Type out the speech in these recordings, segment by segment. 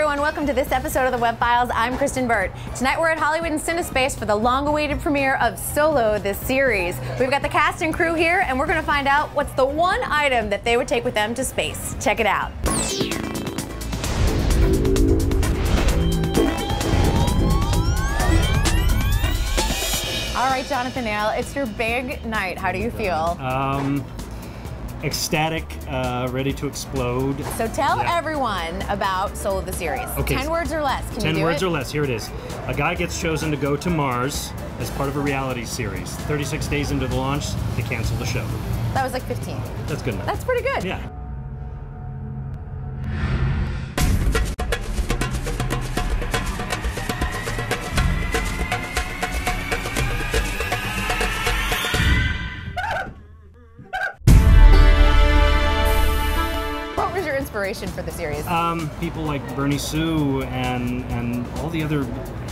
everyone, welcome to this episode of the Web-Files. I'm Kristyn Burtt. Tonight we're at Hollywood and CineSpace for the long-awaited premiere of Solo, this series. We've got the cast and crew here, and we're going to find out what's the one item that they would take with them to space. Check it out. All right, Jonathan Nail, it's your big night. How do you feel? Ecstatic, ready to explode. So tell everyone about Solo, the series. Okay. 10 words or less. Can you do it? 10 words or less. Here it is. A guy gets chosen to go to Mars as part of a reality series. 36 days into the launch, they cancel the show. That was like 15. That's good enough. That's pretty good. Yeah. Inspiration for the series? People like Bernie Sue and all the other,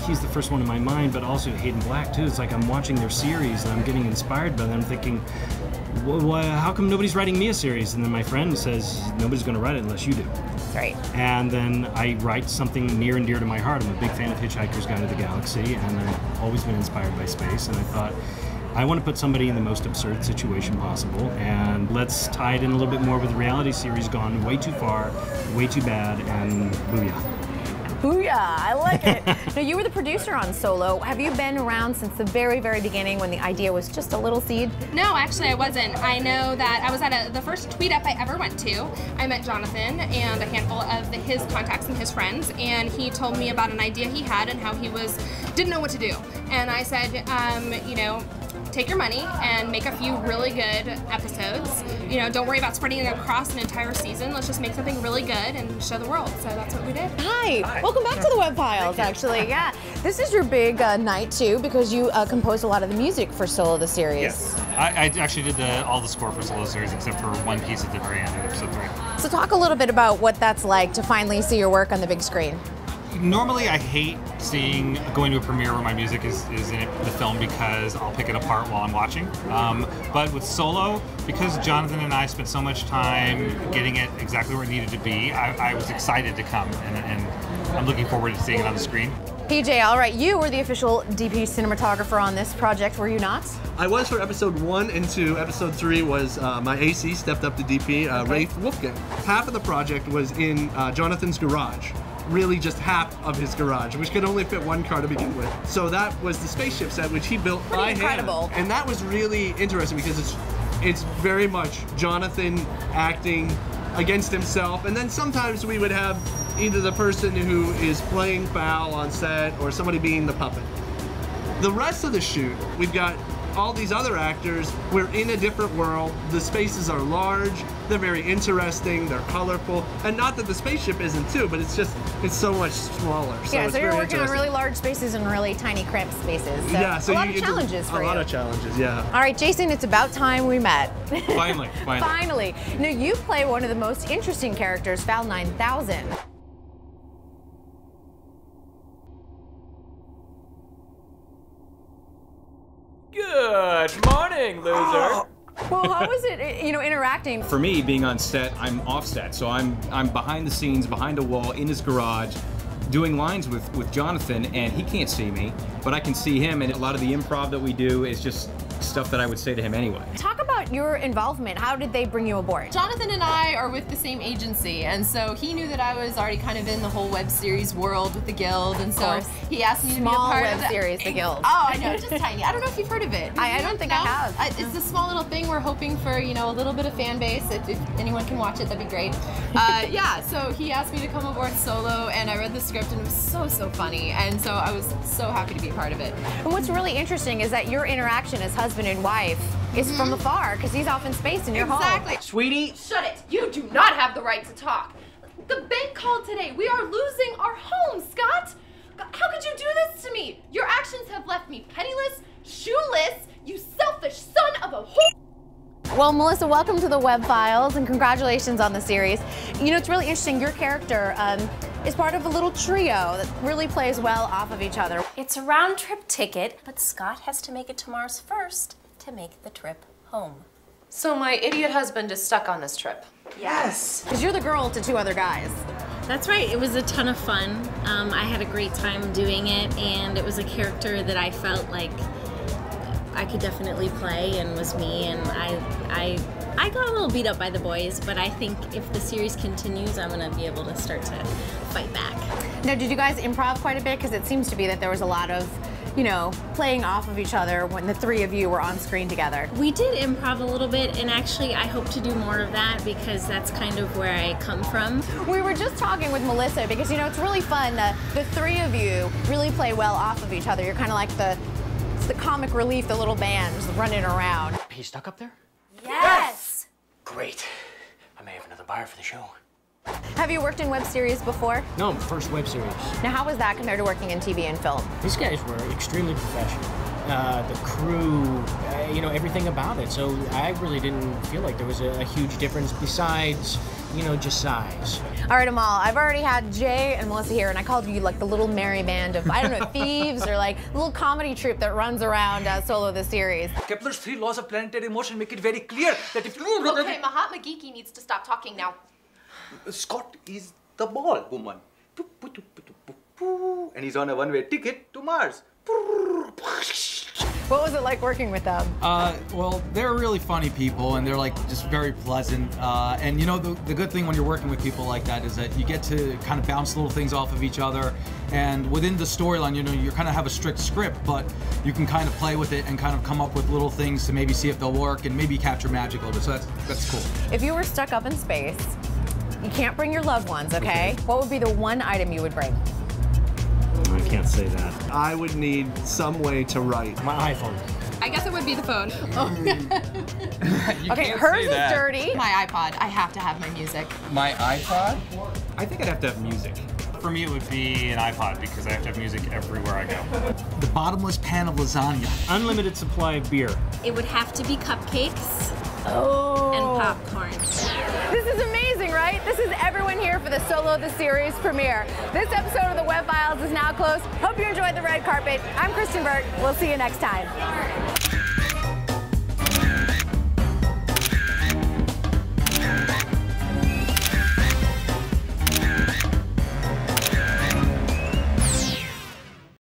he's the first one in my mind, but also Hayden Black too. It's like I'm watching their series and I'm getting inspired by them, thinking, well, how come nobody's writing me a series? And then my friend says, nobody's going to write it unless you do. That's right. And then I write something near and dear to my heart. I'm a big fan of Hitchhiker's Guide to the Galaxy, and I've always been inspired by space, and I thought, I want to put somebody in the most absurd situation possible, and let's tie it in a little bit more with the reality series gone way too far, way too bad, and booyah. Booyah, I like it. Now, you were the producer on Solo. Have you been around since the very, very beginning when the idea was just a little seed? No, actually I wasn't. I know that I was at the first tweet up I ever went to. I met Jonathan and a handful of his contacts and his friends, and he told me about an idea he had and how he didn't know what to do. And I said, you know, take your money and make a few really good episodes. You know, don't worry about spreading it across an entire season. Let's just make something really good and show the world. So that's what we did. Hi. Welcome back to the Web-Files, actually. Yeah. This is your big night, too, because you composed a lot of the music for Solo, the series. Yes. I actually did all the score for Solo series except for one piece at the very end of episode 3. So talk a little bit about what that's like to finally see your work on the big screen. Normally I hate going to a premiere where my music is in the film because I'll pick it apart while I'm watching. But with Solo, because Jonathan and I spent so much time getting it exactly where it needed to be, I was excited to come, and I'm looking forward to seeing it on the screen. PJ, all right, you were the official DP cinematographer on this project, were you not? I was for episode 1 and 2. Episode 3 was my AC stepped up to DP, Rafe Wolfgang. Half of the project was in Jonathan's garage. Really just half of his garage, which could only fit one car to begin with. So that was the spaceship set, which he built by hand. And that was really interesting because it's very much Jonathan acting against himself, and then sometimes we would have either the person who is playing foul on set or somebody being the puppet. The rest of the shoot, we've got all these other actors. We're in a different world. The spaces are large. They're very interesting. They're colorful. And not that the spaceship isn't too, but it's so much smaller. So yeah, it's so you're very working on really large spaces and really tiny cramped spaces. So yeah, so a lot of challenges for you. A lot of challenges, yeah. All right, Jason, it's about time we met. Finally. Finally. Now, you play one of the most interesting characters, Val 9000. Good morning, loser. Well, how was it, you know, interacting? For me, being on set, I'm offset, so I'm behind the scenes, behind a wall, in his garage, doing lines with Jonathan, and he can't see me, but I can see him, and a lot of the improv that we do is just stuff that I would say to him anyway. Talk about your involvement. How did they bring you aboard? Jonathan and I are with the same agency, and so he knew that I was already kind of in the whole web series world with the Guild, and so he asked me to be a part web of that. series, the Guild. Oh, I know, just tiny. I don't know if you've heard of it. I don't think I have. It's a small little thing. We're hoping for, you know, a little bit of fan base. If anyone can watch it, that'd be great. Yeah, so he asked me to come aboard Solo, and I read the script, and it was so funny, and so I was so happy to be a part of it. And what's really interesting is that your interaction as husband and wife is from afar, because he's off in space and you're home. Exactly. Sweetie? Shut it. You do not have the right to talk. The bank called today. We are losing our home, Scott. How could you do this to me? Your actions have left me penniless, shoeless, you selfish son of a whore. Well, Melissa, welcome to the Web-Files, and congratulations on the series. You know, it's really interesting. Your character is part of a little trio that really plays well off of each other. It's a round-trip ticket, but Scott has to make it to Mars first to make the trip home. So my idiot husband is stuck on this trip. Yes. Because you're the girl to 2 other guys. That's right. It was a ton of fun. I had a great time doing it, and it was a character that I felt like I could definitely play and was me, and I got a little beat up by the boys, but I think if the series continues, I'm going to be able to start to fight back. Now, did you guys improv quite a bit? Because it seems to be that there was a lot of, you know, playing off of each other when the three of you were on screen together. We did improv a little bit, and actually I hope to do more of that because that's kind of where I come from. We were just talking with Melissa because, you know, it's really fun. The three of you really play well off of each other. You're kind of like the comic relief, the little bands running around. Are you stuck up there? Yes! Great. I may have another buyer for the show. Have you worked in web series before? No, first web series. Now, how was that compared to working in TV and film? These guys were extremely professional. The crew, you know, everything about it. So I really didn't feel like there was a huge difference besides, you know, just size. All right, Amal, I've already had Jay and Melissa here, and I called you like the little merry band of, I don't know, thieves or like a little comedy troupe that runs around Solo the series. Kepler's 3 laws of planetary motion make it very clear that if you... Okay, Mahatma Geeky needs to stop talking now. Scott is the ball woman. And he's on a one-way ticket to Mars. What was it like working with them? Well, they're really funny people, and they're like just very pleasant. And you know, the good thing when you're working with people like that is that you get to kind of bounce little things off of each other. And within the storyline, you know, you kind of have a strict script, but you can kind of play with it and kind of come up with little things to maybe see if they'll work and maybe capture magic a little bit. So that's cool. If you were stuck up in space, you can't bring your loved ones, okay? What would be the one item you would bring? I can't say that. I would need some way to write. My iPhone. I guess it would be the phone. Okay, hers is dirty. My iPod. I have to have my music. My iPod? I think I'd have to have music. For me, it would be an iPod because I have to have music everywhere I go. The bottomless pan of lasagna. Unlimited supply of beer. It would have to be cupcakes Oh. and popcorn. This is amazing, right? This is everyone here for the Solo the Series premiere. This episode of the Web Files is now closed. Hope you enjoyed the red carpet. I'm Kristyn Burtt. We'll see you next time.